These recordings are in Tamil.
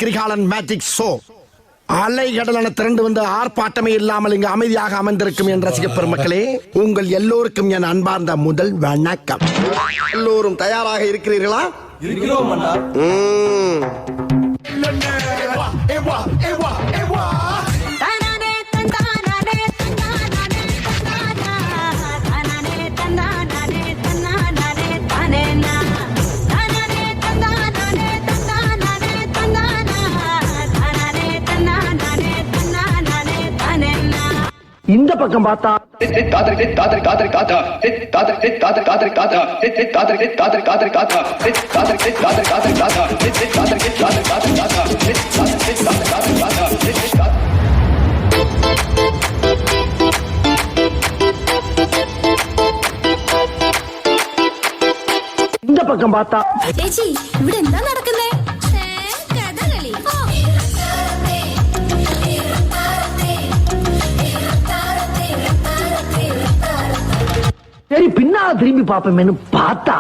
Kirikalan magic show. அலைகடலான திரண்டு வந்து ஆர்ப்பாட்டமே இல்லாமல் இங்கு அமைதியாக அமர்ந்திருக்கும் என் ரசிக பெருமக்களே, உங்கள் எல்லோருக்கும் என் அன்பார்ந்த முதல் வணக்கம். எல்லோரும் தயாராக இருக்கிறீர்களா? இருக்கிறோம் அண்ணா. இந்த பக்கம் பார்த்தா இந்த பக்கம் பார்த்தா ചേച്ചി ഇവിടെ എന്താ നടക്കുന്നേ? കഥകളി. சரி பின்னால திரும்பி பாப்போமேனு பார்த்தா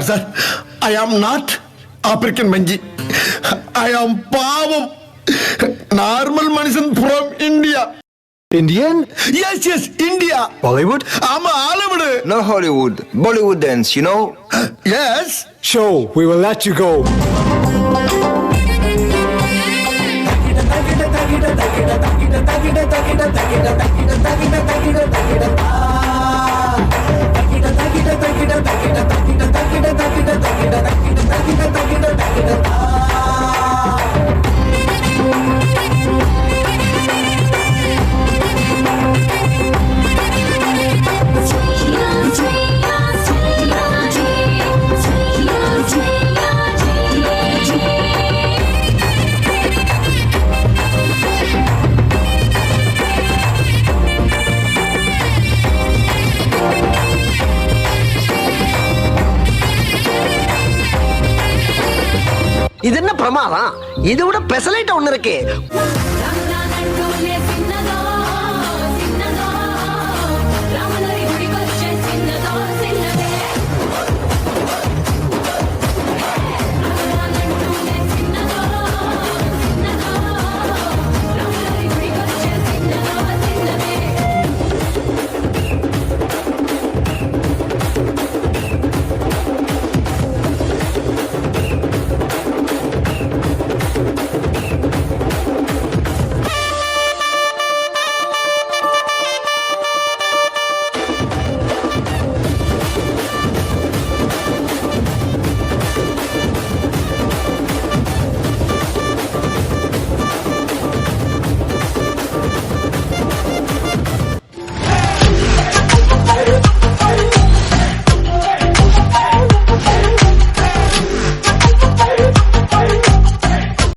Sir, I am not African Manji. I am Pavam, normal Manisan from India. Indian? Yes, India. Bollywood? I'm Hollywood. No Hollywood, Bollywood dance, you know? Yes. Show, we will let you go. இது என்ன பிரமாதம்? இதை விட பெசலைட் ஒண்ணு இருக்கு.